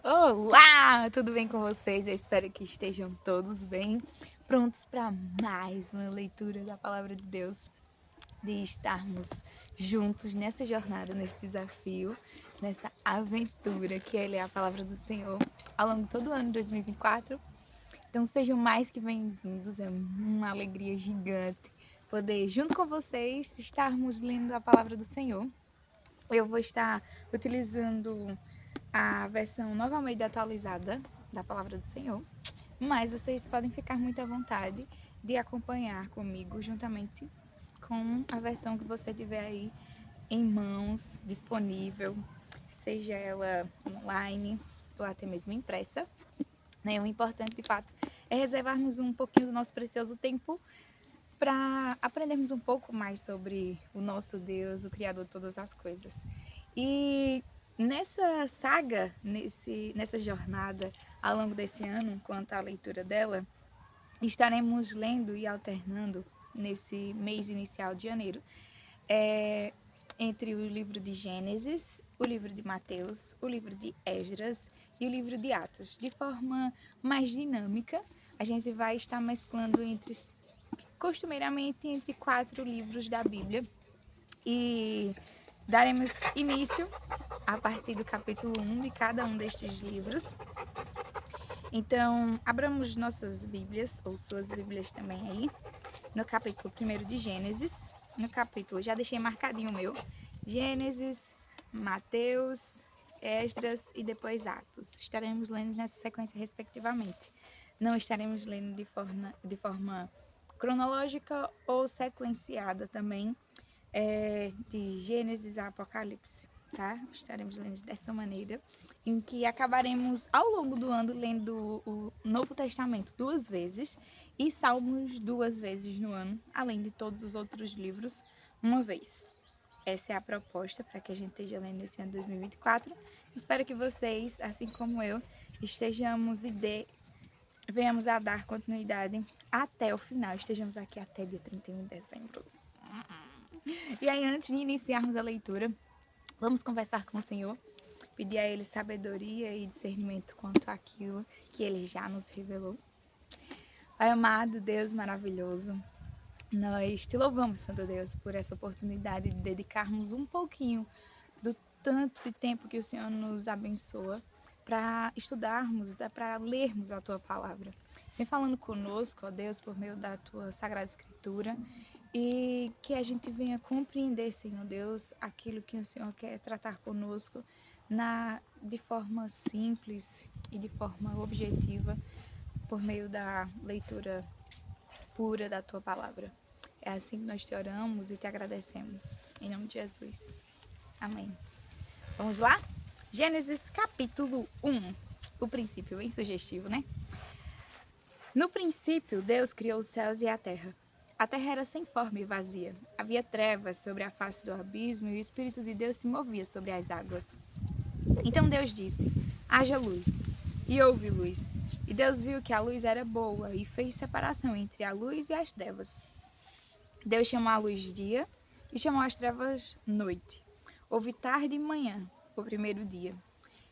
Olá, tudo bem com vocês? Eu espero que estejam todos bem, prontos para mais uma leitura da Palavra de Deus, de estarmos juntos nessa jornada, nesse desafio, nessa aventura que Ele é a Palavra do Senhor ao longo de todo o ano de 2024. Então sejam mais que bem-vindos, é uma alegria gigante poder, junto com vocês, estarmos lendo a Palavra do Senhor. Eu vou estar utilizando a versão Nova Almeida atualizada da Palavra do Senhor, mas vocês podem ficar muito à vontade de acompanhar comigo juntamente com a versão que você tiver aí em mãos, disponível, seja ela online ou até mesmo impressa. O importante, de fato, é reservarmos um pouquinho do nosso precioso tempo para aprendermos um pouco mais sobre o nosso Deus, o Criador de todas as coisas. E nessa saga, nessa jornada ao longo desse ano, quanto à leitura dela, estaremos lendo e alternando nesse mês inicial de janeiro, entre o livro de Gênesis, o livro de Mateus, o livro de Esdras e o livro de Atos. De forma mais dinâmica, a gente vai estar mesclando costumeiramente entre 4 livros da Bíblia, e daremos início a partir do capítulo 1 de cada um destes livros. Então, abramos nossas Bíblias, ou suas Bíblias também aí, no capítulo 1 de Gênesis, no capítulo, já deixei marcadinho o meu, Gênesis, Mateus, Esdras e depois Atos. Estaremos lendo nessa sequência respectivamente. Não estaremos lendo de forma cronológica ou sequenciada também, de Gênesis a Apocalipse, tá? Estaremos lendo dessa maneira, em que acabaremos ao longo do ano lendo o Novo Testamento 2 vezes e Salmos 2 vezes no ano, além de todos os outros livros uma vez. Essa é a proposta para que a gente esteja lendo esse ano 2024. Espero que vocês, assim como eu, estejamos venhamos a dar continuidade até o final. Estejamos aqui até dia 31 de dezembro. E aí, antes de iniciarmos a leitura, vamos conversar com o Senhor, pedir a Ele sabedoria e discernimento quanto àquilo que Ele já nos revelou. Pai amado, Deus maravilhoso, nós te louvamos, Santo Deus, por essa oportunidade de dedicarmos um pouquinho do tanto de tempo que o Senhor nos abençoa para estudarmos, para lermos a Tua Palavra. Vem falando conosco, ó Deus, por meio da Tua Sagrada Escritura, e que a gente venha compreender, Senhor Deus, aquilo que o Senhor quer tratar conosco de forma simples e de forma objetiva, por meio da leitura pura da Tua Palavra. É assim que nós te oramos e te agradecemos. Em nome de Jesus. Amém. Vamos lá? Gênesis capítulo 1. O princípio, bem sugestivo, né? No princípio, Deus criou os céus e a terra. A terra era sem forma e vazia. Havia trevas sobre a face do abismo e o Espírito de Deus se movia sobre as águas. Então Deus disse: haja luz. E houve luz. E Deus viu que a luz era boa e fez separação entre a luz e as trevas. Deus chamou a luz dia e chamou as trevas noite. Houve tarde e manhã, o primeiro dia.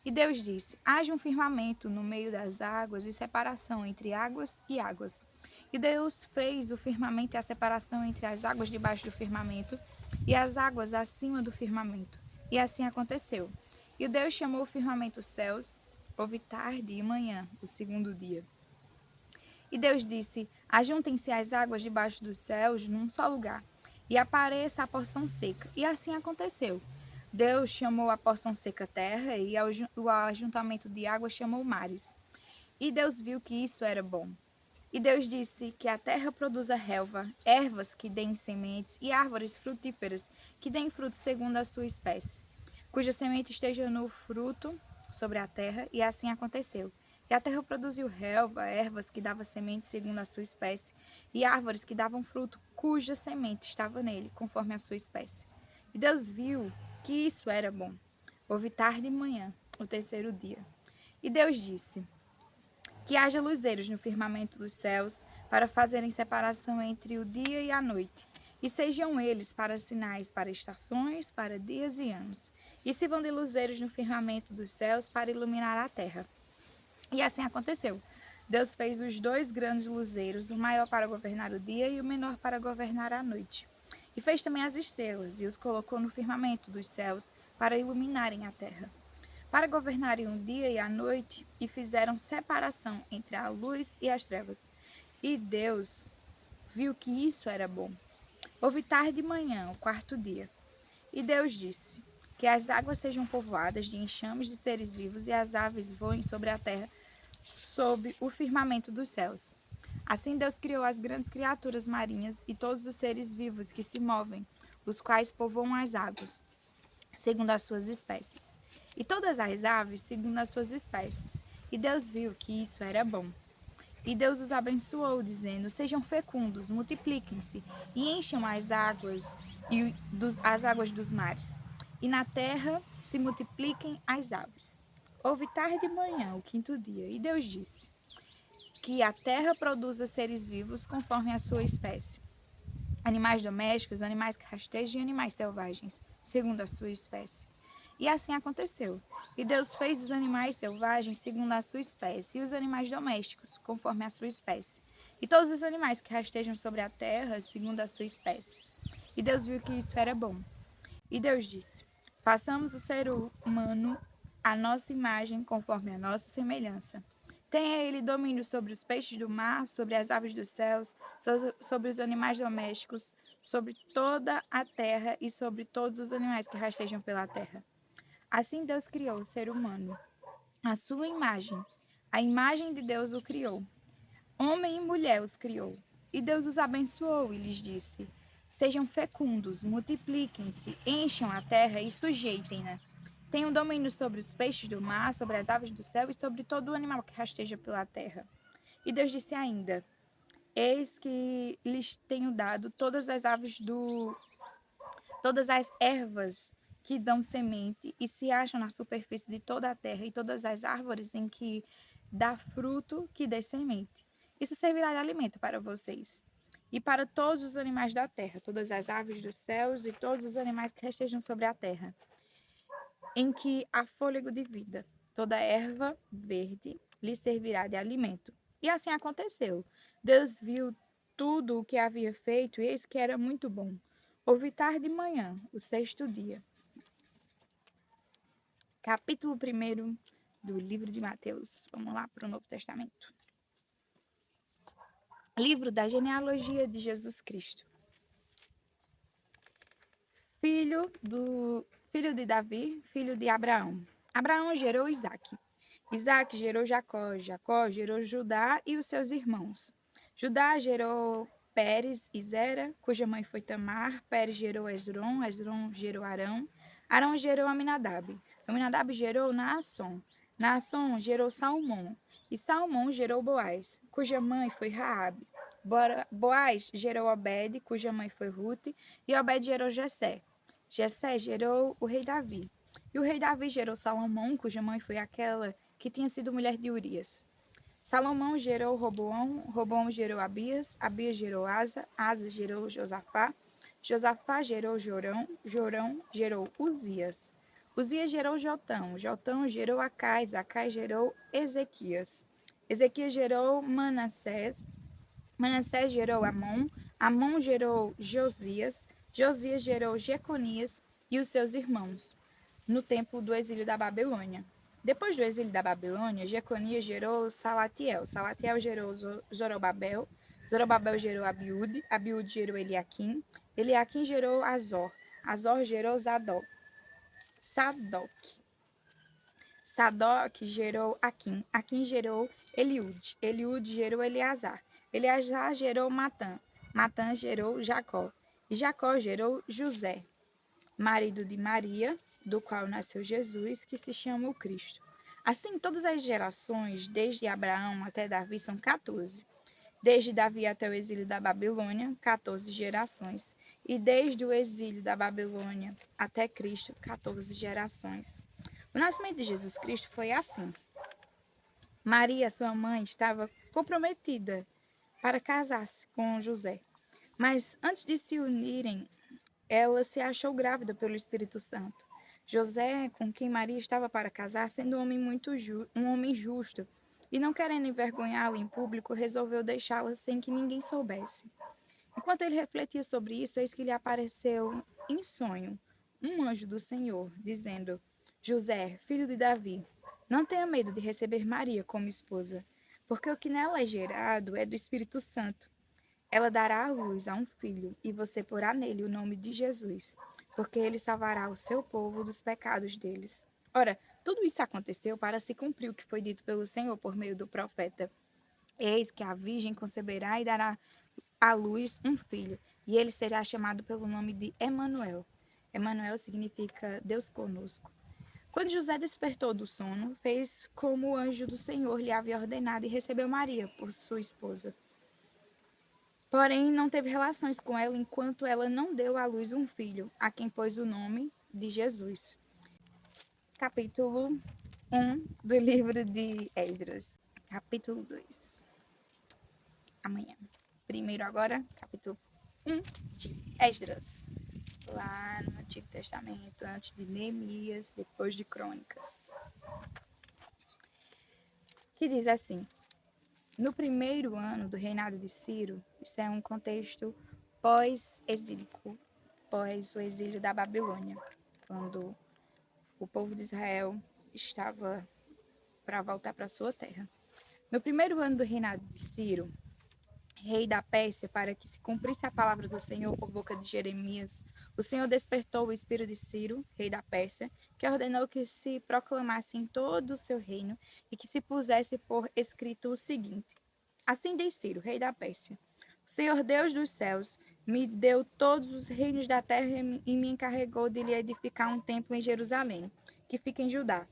E Deus disse: haja um firmamento no meio das águas e separação entre águas e águas. E Deus fez o firmamento e a separação entre as águas debaixo do firmamento e as águas acima do firmamento. E assim aconteceu. E Deus chamou o firmamento céus. Houve tarde e manhã, o segundo dia. E Deus disse: ajuntem-se as águas debaixo dos céus num só lugar, e apareça a porção seca. E assim aconteceu. Deus chamou a porção seca terra, e o ajuntamento de águas chamou mares. E Deus viu que isso era bom. E Deus disse que a terra produza relva, ervas que deem sementes, e árvores frutíferas que deem fruto segundo a sua espécie, cuja semente esteja no fruto sobre a terra, e assim aconteceu. E a terra produziu relva, ervas que davam semente segundo a sua espécie, e árvores que davam fruto, cuja semente estava nele, conforme a sua espécie. E Deus viu que isso era bom. Houve tarde e manhã, o terceiro dia. E Deus disse: que haja luzeiros no firmamento dos céus, para fazerem separação entre o dia e a noite, e sejam eles para sinais, para estações, para dias e anos, e sirvam de luzeiros no firmamento dos céus para iluminar a terra. E assim aconteceu. Deus fez os 2 grandes luzeiros, o maior para governar o dia e o menor para governar a noite. E fez também as estrelas, e os colocou no firmamento dos céus para iluminarem a terra, para governarem o dia e a noite, e fizeram separação entre a luz e as trevas. E Deus viu que isso era bom. Houve tarde e manhã, o 4º dia. E Deus disse: que as águas sejam povoadas de enxames de seres vivos e as aves voem sobre a terra, sob o firmamento dos céus. Assim Deus criou as grandes criaturas marinhas e todos os seres vivos que se movem, os quais povoam as águas, segundo as suas espécies. E todas as aves, segundo as suas espécies. E Deus viu que isso era bom. E Deus os abençoou, dizendo: sejam fecundos, multipliquem-se e encham as águas as águas dos mares. E na terra se multipliquem as aves. Houve tarde e manhã, o 5º dia, e Deus disse: que a terra produza seres vivos conforme a sua espécie. Animais domésticos, animais que rastejam e animais selvagens, segundo a sua espécie. E assim aconteceu. E Deus fez os animais selvagens segundo a sua espécie, e os animais domésticos, conforme a sua espécie. E todos os animais que rastejam sobre a terra, segundo a sua espécie. E Deus viu que isso era bom. E Deus disse: façamos o ser humano à nossa imagem, conforme a nossa semelhança. Tenha ele domínio sobre os peixes do mar, sobre as aves dos céus, sobre os animais domésticos, sobre toda a terra e sobre todos os animais que rastejam pela terra. Assim Deus criou o ser humano, à sua imagem. A imagem de Deus o criou. Homem e mulher os criou. E Deus os abençoou e lhes disse: sejam fecundos, multipliquem-se, encham a terra e sujeitem-na. Tenham domínio sobre os peixes do mar, sobre as aves do céu e sobre todo o animal que rasteja pela terra. E Deus disse ainda: eis que lhes tenho dado todas as ervas que dão semente e se acham na superfície de toda a terra, e todas as árvores em que dá fruto que dê semente. Isso servirá de alimento para vocês. E para todos os animais da terra, todas as aves dos céus e todos os animais que rastejam sobre a terra, em que há fôlego de vida. Toda erva verde lhe servirá de alimento. E assim aconteceu. Deus viu tudo o que havia feito, e eis que era muito bom. Houve tarde e manhã, o 6º dia. Capítulo 1 do livro de Mateus. Vamos lá para o Novo Testamento. Livro da genealogia de Jesus Cristo. Filho de Davi, filho de Abraão. Abraão gerou Isaque. Isaque gerou Jacó. Jacó gerou Judá e os seus irmãos. Judá gerou Pérez e Zera, cuja mãe foi Tamar. Pérez gerou Esdrom. Esdrom gerou Arão. Arão gerou Aminadab. Aminadab gerou Naasson. Naasson gerou Salmão. E Salmão gerou Boaz, cuja mãe foi Raabe. Boaz gerou Obed, cuja mãe foi Rute. E Obed gerou Jessé. Jessé gerou o rei Davi. E o rei Davi gerou Salomão, cuja mãe foi aquela que tinha sido mulher de Urias. Salomão gerou Roboão, Roboão gerou Abias, Abias gerou Asa, Asa gerou Josafá, Josafá gerou Jorão, Jorão gerou Uzias. Uzias gerou Jotão, Jotão gerou Acais, Acais gerou Ezequias. Ezequias gerou Manassés, Manassés gerou Amon, Amon gerou Josias, Josias gerou Jeconias e os seus irmãos, no tempo do exílio da Babilônia. Depois do exílio da Babilônia, Jeconias gerou Salatiel, Salatiel gerou Zorobabel, Zorobabel gerou Abiúde, Abiúde gerou Eliaquim, Eliaquim gerou Azor, Azor gerou Sadoc, Sadoc gerou Aquim, Aquim gerou Eliúde, Eliúde gerou Eleazar, Eleazar gerou Matã, Matã gerou Jacó, e Jacó gerou José, marido de Maria, do qual nasceu Jesus, que se chama o Cristo. Assim, todas as gerações, desde Abraão até Davi, são 14. Desde Davi até o exílio da Babilônia, 14 gerações. E desde o exílio da Babilônia até Cristo, 14 gerações. O nascimento de Jesus Cristo foi assim. Maria, sua mãe, estava comprometida para casar-se com José. Mas antes de se unirem, ela se achou grávida pelo Espírito Santo. José, com quem Maria estava para casar, sendo um homem um homem justo, e não querendo envergonhá-la em público, resolveu deixá-la sem que ninguém soubesse. Enquanto ele refletia sobre isso, eis que lhe apareceu em sonho um anjo do Senhor, dizendo: José, filho de Davi, não tenha medo de receber Maria como esposa, porque o que nela é gerado é do Espírito Santo. Ela dará à luz a um filho, e você porá nele o nome de Jesus, porque ele salvará o seu povo dos pecados deles. Ora, tudo isso aconteceu para se cumprir o que foi dito pelo Senhor por meio do profeta. Eis que a virgem conceberá e dará à luz um filho, e ele será chamado pelo nome de Emanuel. Emanuel significa Deus conosco. Quando José despertou do sono, fez como o anjo do Senhor lhe havia ordenado e recebeu Maria por sua esposa. Porém, não teve relações com ela enquanto ela não deu à luz um filho, a quem pôs o nome de Jesus. Capítulo 1 do livro de Esdras. Capítulo 2. Amanhã. Primeiro agora, capítulo 1 de Esdras. Lá no Antigo Testamento, antes de Neemias, depois de Crônicas. Que diz assim: no primeiro ano do reinado de Ciro, isso é um contexto pós-exílico, pós o exílio da Babilônia, quando o povo de Israel estava para voltar para sua terra. No primeiro ano do reinado de Ciro, rei da Pérsia, para que se cumprisse a palavra do Senhor por boca de Jeremias, o Senhor despertou o espírito de Ciro, rei da Pérsia, que ordenou que se proclamasse em todo o seu reino e que se pusesse por escrito o seguinte: assim diz Ciro, rei da Pérsia: o Senhor Deus dos céus me deu todos os reinos da terra e me encarregou de lhe edificar um templo em Jerusalém, que fica em Judá.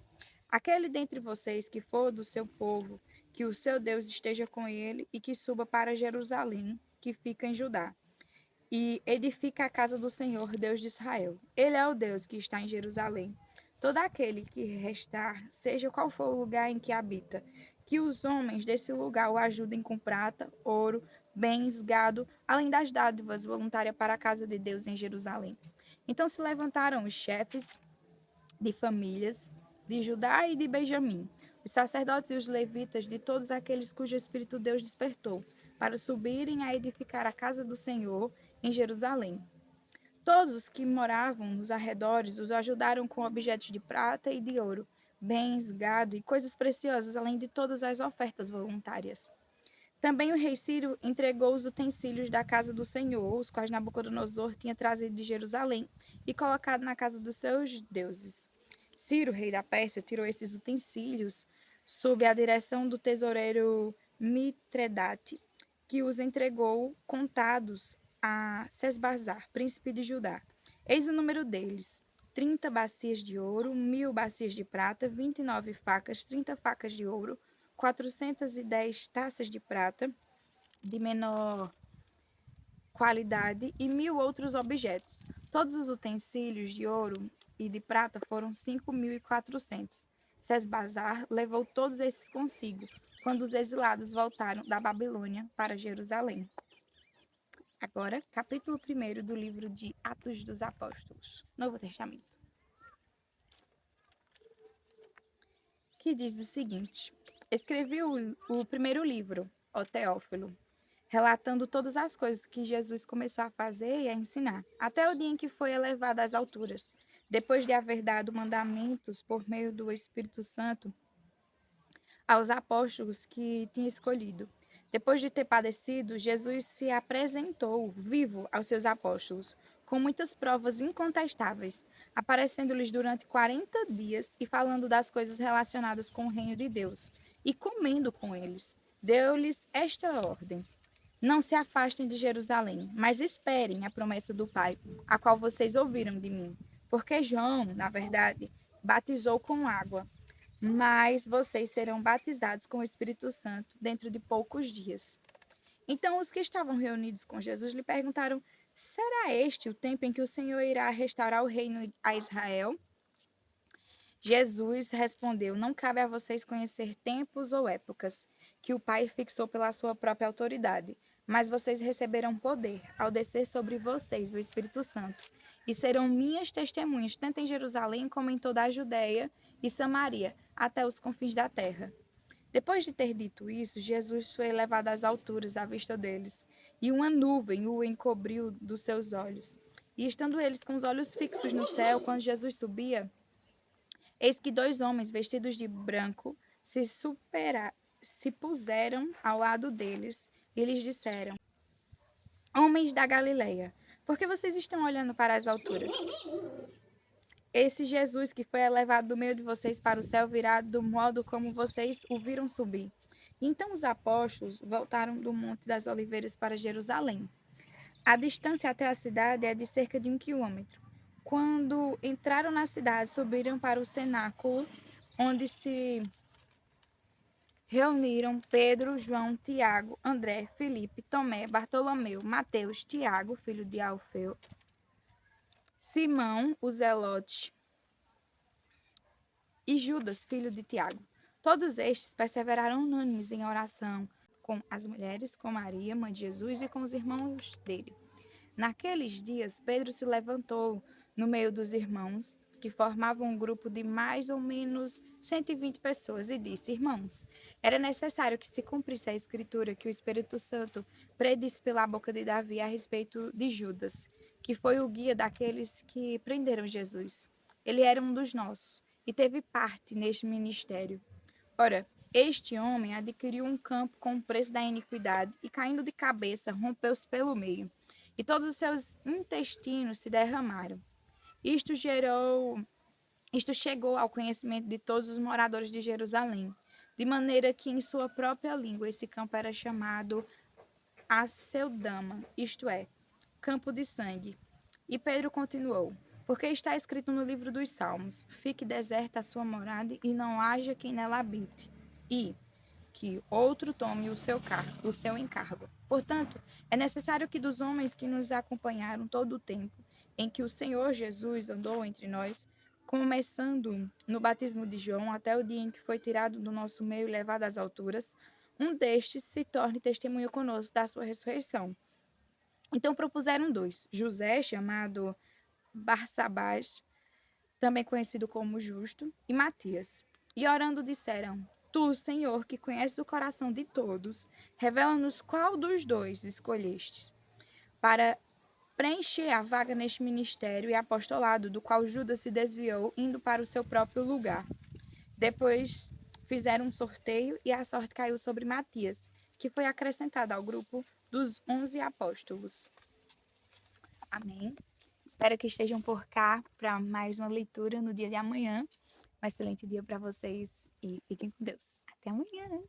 Aquele dentre vocês que for do seu povo, que o seu Deus esteja com ele e que suba para Jerusalém, que fica em Judá, e edifica a casa do Senhor, Deus de Israel. Ele é o Deus que está em Jerusalém. Todo aquele que restar, seja qual for o lugar em que habita, que os homens desse lugar o ajudem com prata, ouro, bens, gado, além das dádivas voluntárias para a casa de Deus em Jerusalém. Então se levantaram os chefes de famílias de Judá e de Benjamim, os sacerdotes e os levitas de todos aqueles cujo espírito Deus despertou, para subirem a edificar a casa do Senhor em Jerusalém. Todos os que moravam nos arredores os ajudaram com objetos de prata e de ouro, bens, gado e coisas preciosas, além de todas as ofertas voluntárias. Também o rei Ciro entregou os utensílios da casa do Senhor, os quais Nabucodonosor tinha trazido de Jerusalém e colocado na casa dos seus deuses. Ciro, rei da Pérsia, tirou esses utensílios sob a direção do tesoureiro Mitredate, que os entregou contados a Sesbazar, príncipe de Judá. Eis o número deles: 30 bacias de ouro, 1000 bacias de prata, 29 facas, 30 facas de ouro, 410 taças de prata de menor qualidade e 1000 outros objetos. Todos os utensílios de ouro e de prata foram 5.400. Sesbazar levou todos esses consigo, quando os exilados voltaram da Babilônia para Jerusalém. Agora, capítulo 1 do livro de Atos dos Apóstolos, Novo Testamento. Que diz o seguinte: escrevi o primeiro livro, ó Teófilo, relatando todas as coisas que Jesus começou a fazer e a ensinar, até o dia em que foi elevado às alturas, depois de haver dado mandamentos por meio do Espírito Santo aos apóstolos que tinha escolhido. Depois de ter padecido, Jesus se apresentou vivo aos seus apóstolos, com muitas provas incontestáveis, aparecendo-lhes durante 40 dias e falando das coisas relacionadas com o reino de Deus, e comendo com eles. Deu-lhes esta ordem: não se afastem de Jerusalém, mas esperem a promessa do Pai, a qual vocês ouviram de mim. Porque João, na verdade, batizou com água, mas vocês serão batizados com o Espírito Santo dentro de poucos dias. Então os que estavam reunidos com Jesus lhe perguntaram: será este o tempo em que o Senhor irá restaurar o reino a Israel? Jesus respondeu: não cabe a vocês conhecer tempos ou épocas que o Pai fixou pela sua própria autoridade, Mas vocês receberão poder ao descer sobre vocês o Espírito Santo, e serão minhas testemunhas, tanto em Jerusalém como em toda a Judéia e Samaria, até os confins da terra. Depois de ter dito isso, Jesus foi elevado às alturas à vista deles, e uma nuvem o encobriu dos seus olhos. E estando eles com os olhos fixos no céu, quando Jesus subia, eis que dois homens vestidos de branco se puseram ao lado deles e lhes disseram: Homens da Galileia, por que vocês estão olhando para as alturas? Esse Jesus que foi elevado do meio de vocês para o céu virá do modo como vocês o viram subir. Então os apóstolos voltaram do Monte das Oliveiras para Jerusalém. A distância até a cidade é de cerca de 1 quilômetro. Quando entraram na cidade, subiram para o cenáculo, onde se reuniram Pedro, João, Tiago, André, Filipe, Tomé, Bartolomeu, Mateus, Tiago, filho de Alfeu, Simão, o Zelote, e Judas, filho de Tiago. Todos estes perseveraram unânimes em oração com as mulheres, com Maria, mãe de Jesus, e com os irmãos dele. Naqueles dias, Pedro se levantou no meio dos irmãos, que formavam um grupo de mais ou menos 120 pessoas, e disse: Irmãos, era necessário que se cumprisse a escritura que o Espírito Santo predisse pela boca de Davi a respeito de Judas, que foi o guia daqueles que prenderam Jesus. Ele era um dos nossos e teve parte neste ministério. Ora, este homem adquiriu um campo com o preço da iniquidade e, caindo de cabeça, rompeu-se pelo meio, e todos os seus intestinos se derramaram. Isto chegou ao conhecimento de todos os moradores de Jerusalém, de maneira que em sua própria língua esse campo era chamado Aceldama, isto é, campo de sangue. E Pedro continuou: Porque está escrito no livro dos Salmos: Fique deserta a sua morada e não haja quem nela habite. E que outro tome o seu encargo. Portanto, é necessário que dos homens que nos acompanharam todo o tempo em que o Senhor Jesus andou entre nós, começando no batismo de João até o dia em que foi tirado do nosso meio e levado às alturas, um destes se torne testemunho conosco da sua ressurreição. Então propuseram dois: José, chamado Barsabás, também conhecido como Justo, e Matias. E orando disseram: Tu, Senhor, que conheces o coração de todos, revela-nos qual dos dois escolhestes para preencher a vaga neste ministério e apostolado do qual Judas se desviou, indo para o seu próprio lugar. Depois fizeram um sorteio e a sorte caiu sobre Matias, que foi acrescentado ao grupo dos 11 apóstolos. Amém. Espero que estejam por cá para mais uma leitura no dia de amanhã. Um excelente dia para vocês e fiquem com Deus. Até amanhã.